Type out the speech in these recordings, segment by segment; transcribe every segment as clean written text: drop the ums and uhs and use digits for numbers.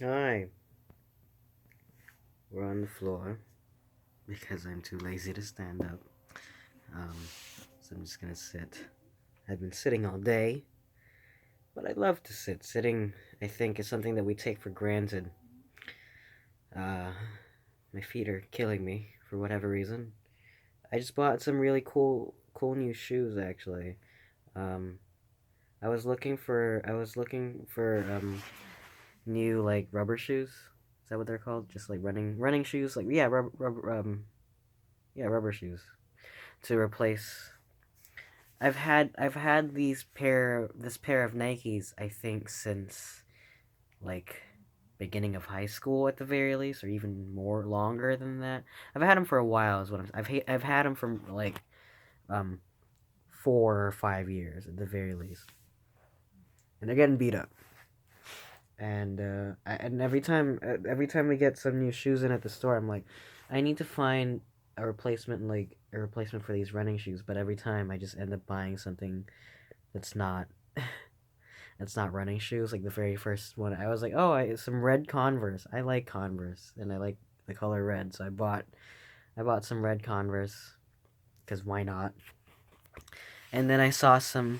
Hi, we're on the floor because I'm too lazy to stand up. Um, so I'm just gonna sit. I've been sitting all day, but I love to sit. Sitting, I think, is something that we take for granted. Uh, my feet are killing me for whatever reason. I just bought some really cool new shoes actually. Um, I was looking for new like rubber shoes. Is that what they're called? Just like running shoes. Like yeah, rubber shoes to replace. I've had this pair of Nikes I think since like beginning of high school at the very least, or even more longer than that. I've had them for a while. Is what I've had them from like um 4 or 5 years at the very least, and they're getting beat up. And every time we get some new shoes in at the store, I'm like, I need to find a replacement for these running shoes. But every time I just end up buying something that's not it's not running shoes. Like the very first one, I was like, oh, some red Converse. I like Converse, and I like the color red, so I bought some red Converse because why not? And then I saw some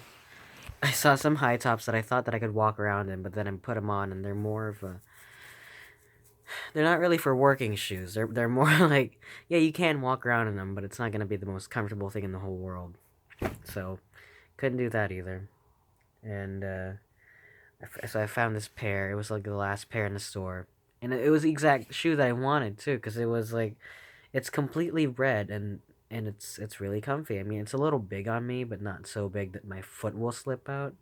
high tops that I thought that I could walk around in, but then I put them on, and they're not really for working shoes. They're more like, yeah, you can walk around in them, but it's not gonna be the most comfortable thing in the whole world. So couldn't do that either. And so I found this pair. It was like the last pair in the store, and it was the exact shoe that I wanted too, because it was like it's completely red and it's really comfy. I mean, it's a little big on me, but not so big that my foot will slip out.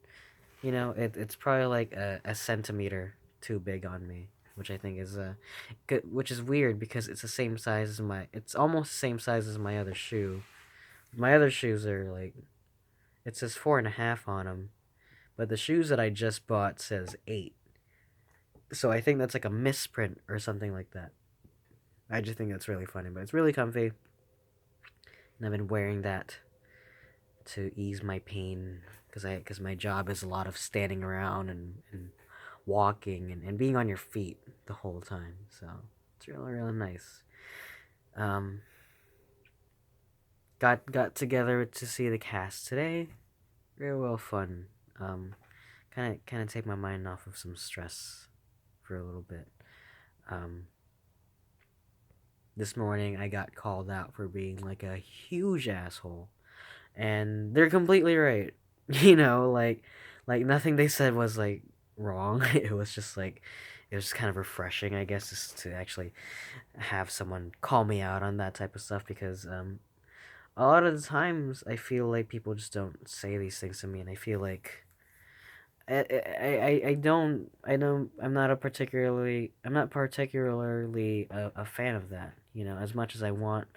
It's probably like a centimeter too big on me, which I think is good, which is weird because it's the same size as it's almost the same size as my other shoe. My other shoes are like it says 4.5 on them, but the shoes that I just bought says 8. So I think that's like a misprint or something like that. I just think that's really funny, but it's really comfy, and I've been wearing that to ease my pain because my job is a lot of standing around and walking and being on your feet the whole time. So it's really nice. Um, got together to see the cast today. Real well fun. Um, kind of take my mind off of some stress for a little bit. Um, this morning I got called out for being like a huge asshole, and they're completely right. Like nothing they said was like wrong. It was just kind of refreshing, I guess, just to actually have someone call me out on that type of stuff because a lot of the times I feel like people just don't say these things to me, and I feel like I'm not particularly a fan of that. As much as I want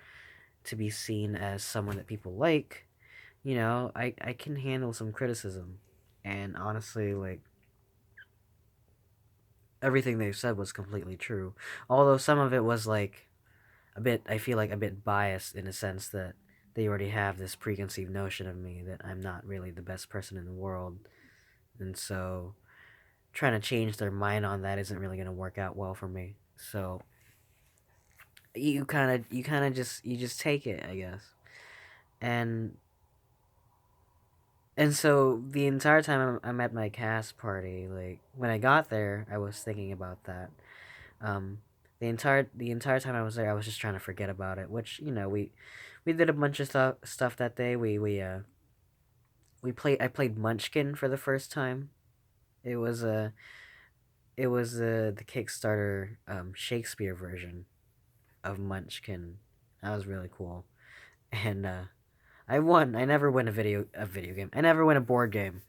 to be seen as someone that people like, I can handle some criticism. And honestly, like, everything they said was completely true. Although some of it was, like, I feel like a bit biased in a sense that they already have this preconceived notion of me that I'm not really the best person in the world. And so trying to change their mind on that isn't really going to work out well for me. So you just take it, I guess. And And so the entire time I'm at my cast party, like when I got there, I was thinking about that. Um, the entire time I was there, I was just trying to forget about it. Which we did a bunch of stuff that day. We played. I played Munchkin for the first time. It was the Kickstarter Shakespeare version of Munchkin. That was really cool, and I won. I never win a video game. I never win a board game,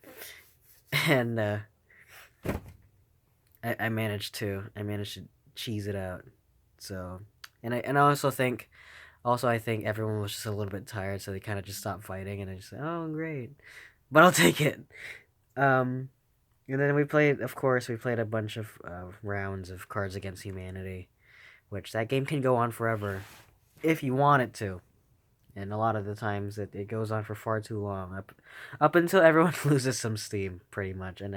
and I managed to cheese it out. So, and I also think everyone was just a little bit tired, so they kind of just stopped fighting, and I just said, "Oh, great," but I'll take it. Um, and then we played a bunch of rounds of Cards Against Humanity, which that game can go on forever if you want it to. and a lot of the times it goes on for far too long, up until everyone loses some steam, pretty much. And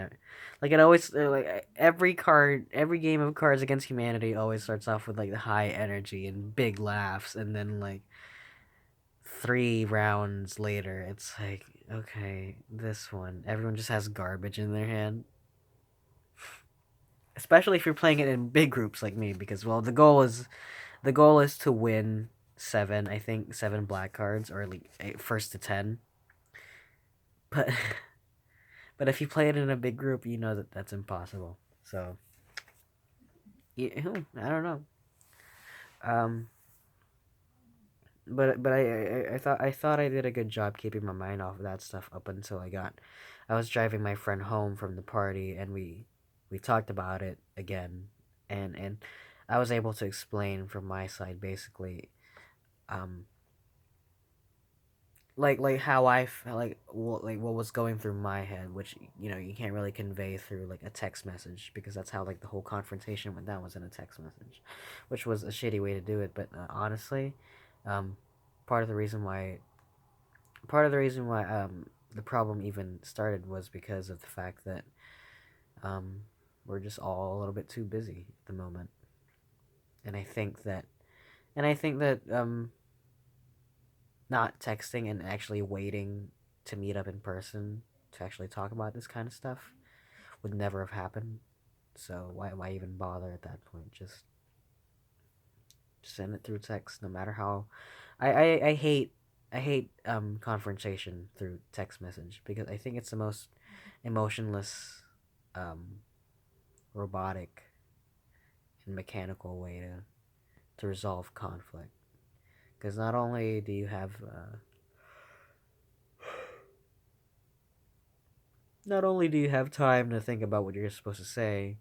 like it always like every game of Cards Against Humanity always starts off with like the high energy and big laughs, and then like 3 rounds later, it's like, okay, this one, everyone just has garbage in their hand. Especially if you're playing it in big groups like me, because well, the goal is to win 7. I think 7 black cards, or like first to 10. But but if you play it in a big group, you know that that's impossible. So yeah, I don't know. Um, but I thought I did a good job keeping my mind off of that stuff up until I was driving my friend home from the party, and we talked about it again, and I was able to explain from my side basically, um like how what was going through my head, which you can't really convey through like a text message, because that's how like the whole confrontation went down, was in a text message, which was a shitty way to do it. But honestly, um, part of the reason why the problem even started was because of the fact that um, we're just all a little bit too busy at the moment, and I think that not texting and actually waiting to meet up in person to actually talk about this kind of stuff would never have happened. So why even bother at that point? Just send it through text, no matter how. I hate confrontation through text message, because I think it's the most emotionless, um, robotic, and mechanical way to resolve conflict. Because not only do you have time to think about what you're supposed to say,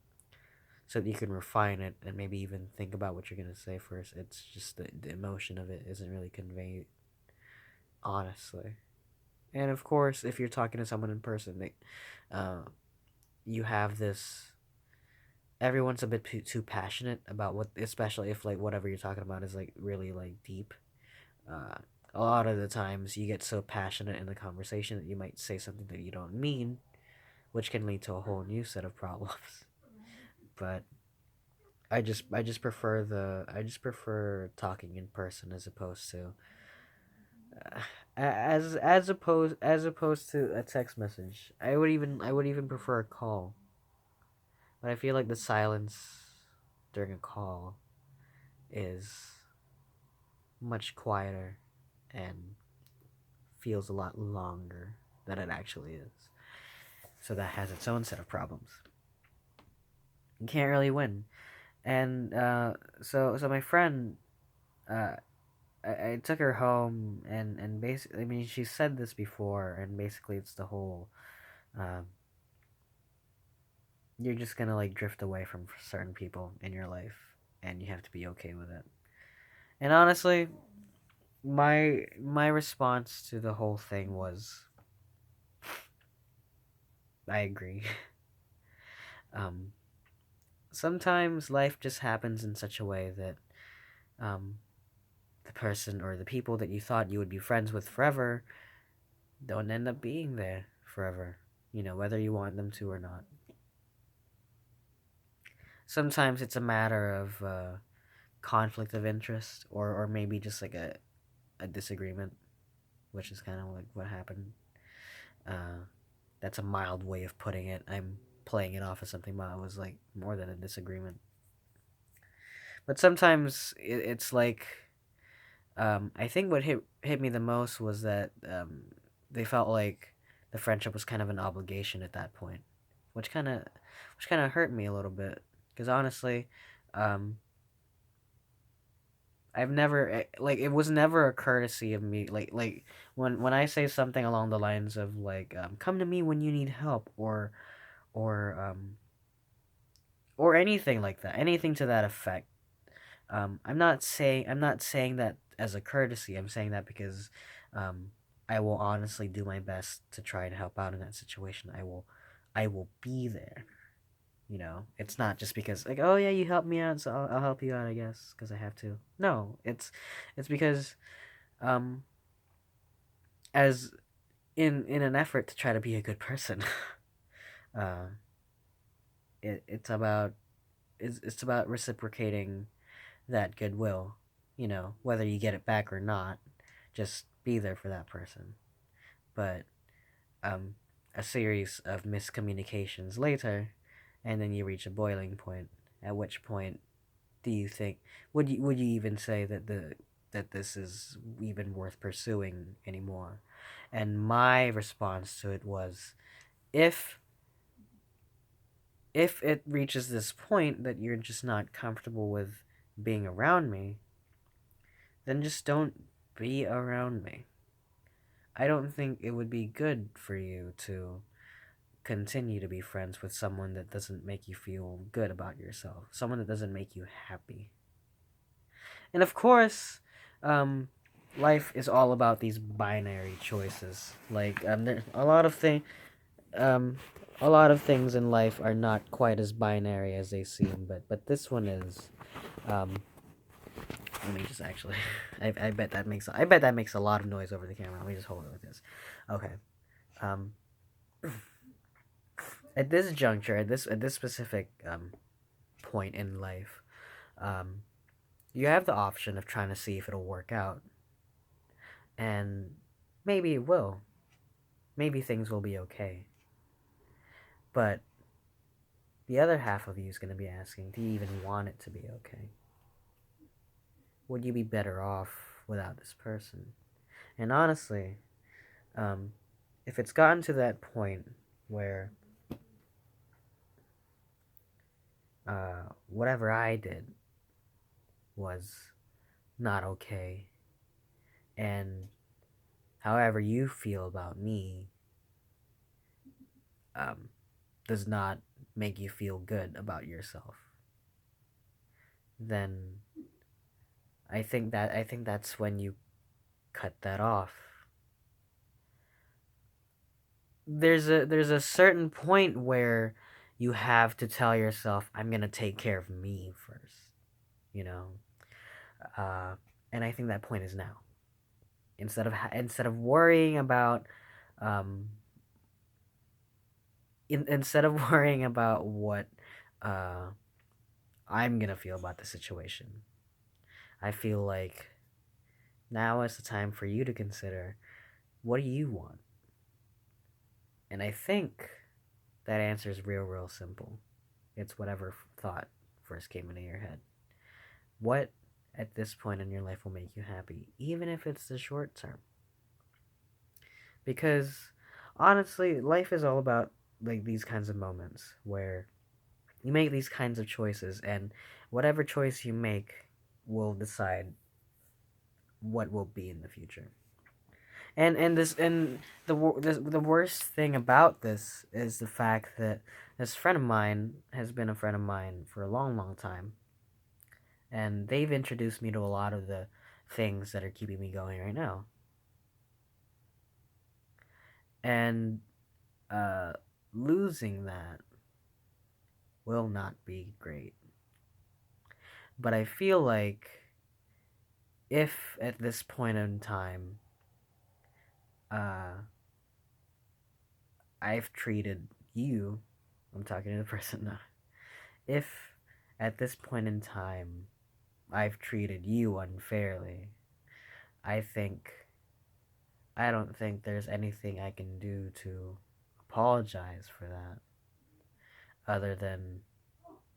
so that you can refine it and maybe even think about what you're going to say first. It's just the emotion of it isn't really conveyed honestly. And of course, if you're talking to someone in person, uh, you have this. Everyone's a bit too passionate about what, especially if like whatever you're talking about is like really like deep. Uh, a lot of the times, you get so passionate in the conversation that you might say something that you don't mean, which can lead to a whole new set of problems. But I just prefer talking in person, as opposed to as opposed to a text message. I would even prefer a call. But I feel like the silence during a call is much quieter and feels a lot longer than it actually is. So that has its own set of problems. You can't really win. And so my friend, uh, I took her home, and basically, I mean, she said this before, and basically it's the whole, um, you're just gonna like drift away from certain people in your life, and you have to be okay with it. And honestly, my response to the whole thing was, I agree. um, Sometimes life just happens in such a way that um, the person or the people that you thought you would be friends with forever don't end up being there forever. Whether you want them to or not. Sometimes it's a matter of conflict of interest, or maybe just like a disagreement, which is kind of like what happened. Uh, that's a mild way of putting it. I'm playing it off as something mild. It was like more than a disagreement. But sometimes it's like, I think what hit me the most was that they felt like the friendship was kind of an obligation at that point, which kind of hurt me a little bit, because honestly, um, I've never like, it was never a courtesy of me, like when I say something along the lines of like, come to me when you need help, or or anything like that, anything to that effect. I'm not saying that as a courtesy. I'm saying that because um, I will honestly do my best to try to help out in that situation. I will be there. It's not just because like, oh yeah, you helped me out, so I'll help you out, I guess, because I have to. No, it's because um as in an effort to try to be a good person. uh, it's about it's about reciprocating that goodwill. You know, whether you get it back or not, just be there for that person. But um, a series of miscommunications later, and then you reach a boiling point. At which point do you think would you even say that this is even worth pursuing anymore? And my response to it was, if if it reaches this point that you're just not comfortable with being around me, then just don't be around me. I don't think it would be good for you to continue to be friends with someone that doesn't make you feel good about yourself, someone that doesn't make you happy. And of course, um, life is all about these binary choices. Like there um, a lot of things in life are not quite as binary as they seem, but this one is. Um, Let me just actually. I bet that makes a lot of noise over the camera. Let me just hold it like this. Okay. Um, at this juncture, at this specific point in life, um, you have the option of trying to see if it'll work out, and maybe it will. Maybe things will be okay. But the other half of you is going to be asking, do you even want it to be okay? Would you be better off without this person? And honestly, um, if it's gotten to that point where whatever I did was not okay, and however you feel about me um, does not make you feel good about yourself, then I think that's when you cut that off. There's a certain point where you have to tell yourself, I'm gonna take care of me first, you know. Uh, and I think that point is now. Instead of worrying about um, instead of worrying about what uh, I'm gonna feel about the situation, I feel like now is the time for you to consider, what do you want? And I think that answer is real simple. It's whatever thought first came into your head. What at this point in your life will make you happy, even if it's the short term? Because honestly, life is all about like these kinds of moments where you make these kinds of choices, and whatever choice you make will decide what will be in the future. And the worst thing about this is the fact that this friend of mine has been a friend of mine for a long time, and they've introduced me to a lot of the things that are keeping me going right now. And uh, losing that will not be great. But I feel like if at this point in time, uh, I've treated you, I'm talking to the person now, if at this point in time I've treated you unfairly, I think I don't think there's anything I can do to apologize for that other than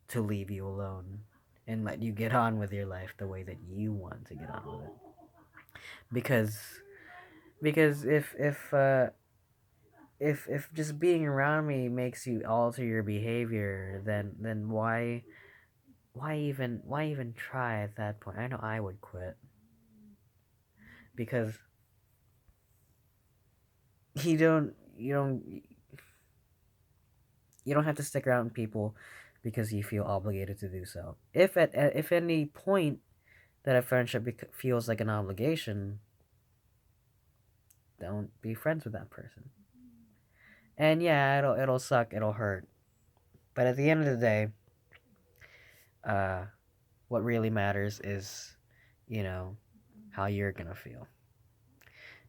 to leave you alone and let you get on with your life the way that you want to get on with it. Because if just being around me makes you alter your behavior, then why even try at that point? I know I would quit because you don't you don't have to stick around people because you feel obligated to do so. If at any point that a friendship feels like an obligation, don't be friends with that person. And yeah, it'll suck, it'll hurt, but at the end of the day, uh, what really matters is, you know, how you're gonna feel.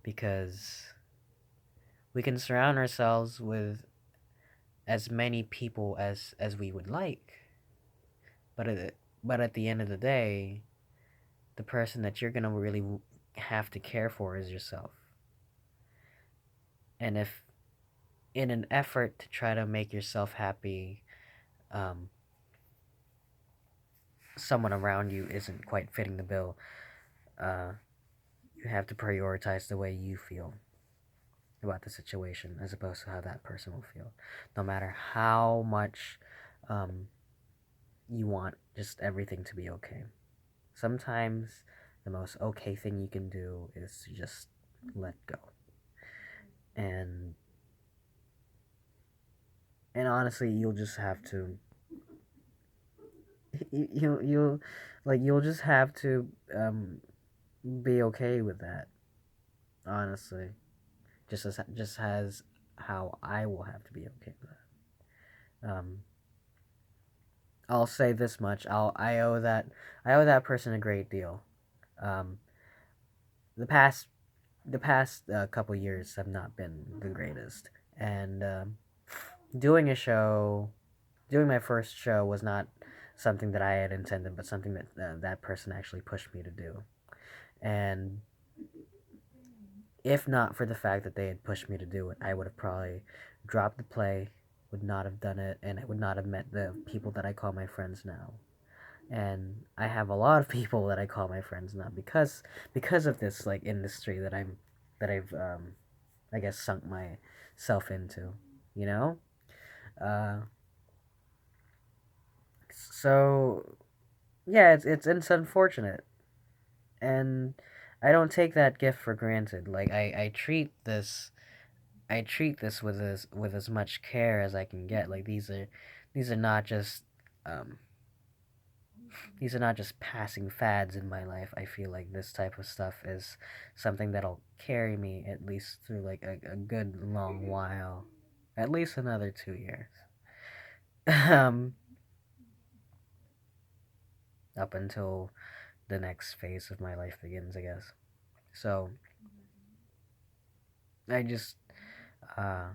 Because We can surround ourselves with as many people as we would like, but at the end of the day, the person that you're gonna really have to care for is yourself. And if in an effort to try to make yourself happy, um, someone around you isn't quite fitting the bill, uh, you have to prioritize the way you feel about the situation as opposed to how that person will feel. No matter how much um, you want just everything to be okay. Sometimes the most okay thing you can do is to just let go. And honestly, you'll just have to you you'll just have to be okay with that. Honestly, just as how I will have to be okay with that. I'll say this much. I owe that person a great deal. Um, the past couple years have not been the greatest, and doing a show, doing my first show was not something that I had intended, but something that that person actually pushed me to do. And if not for the fact that they had pushed me to do it, I would have probably dropped the play, would not have done it, and I would not have met the people that I call my friends now. And I have a lot of people that I call my friends now because of this like industry that I've I guess sunk myself into, you know. Uh, so yeah, it's unfortunate, and I don't take that gift for granted. Like I treat this with as much care as I can get. Like these are not just um these are not just passing fads in my life. I feel like this type of stuff is something that'll carry me at least through like a good long while, at least another 2 years. um, Up until the next phase of my life begins, I guess. So I just uh,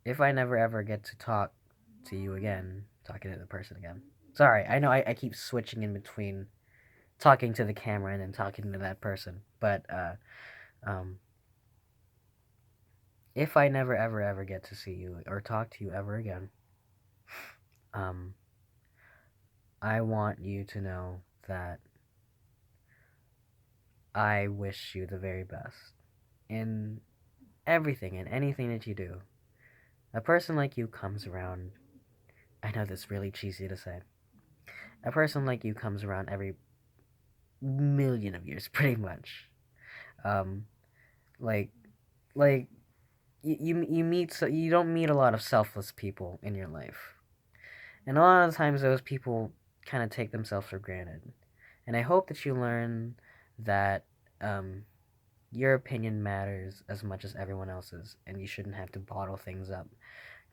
if I never ever get to talk to you again, talking to the person again. Sorry, I know I keep switching in between talking to the camera and then talking to that person, but um, if I never ever get to see you or talk to you ever again, um, I want you to know that I wish you the very best in everything and anything that you do. A person like you comes around. I know this is really cheesy to say. A person like you comes around every million of years, pretty much. Um, like like you meet so you don't meet a lot of selfless people in your life, and a lot of times those people kind of take themselves for granted. And I hope that you learn that um, your opinion matters as much as everyone else's, and you shouldn't have to bottle things up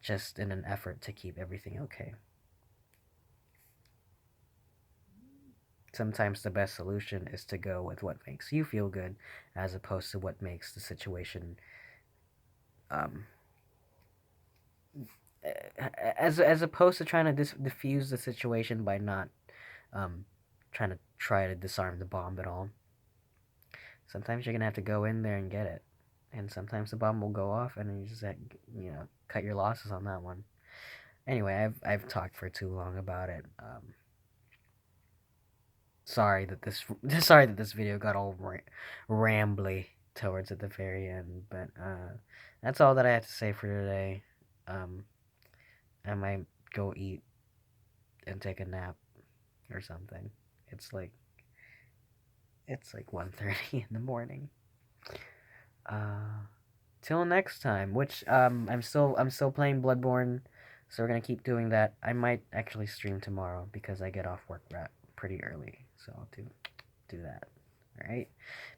just in an effort to keep everything okay. Sometimes the best solution is to go with what makes you feel good as opposed to what makes the situation um, as opposed to trying to diffuse the situation by not um, try to disarm the bomb at all. Sometimes you're gonna have to go in there and get it, and sometimes the bomb will go off, and you just cut your losses on that one. Anyway, I've talked for too long about it. Sorry that this sorry that this video got all rambly towards at the very end, but that's all that I have to say for today. Um, I might go eat and take a nap or something. It's like it's like 1:30 in the morning. Uh, till next time. Which I'm still playing Bloodborne, so we're gonna keep doing that. I might actually stream tomorrow because I get off work pretty early, so I'll do that. All right.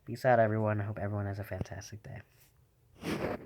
Peace out, everyone. I hope everyone has a fantastic day.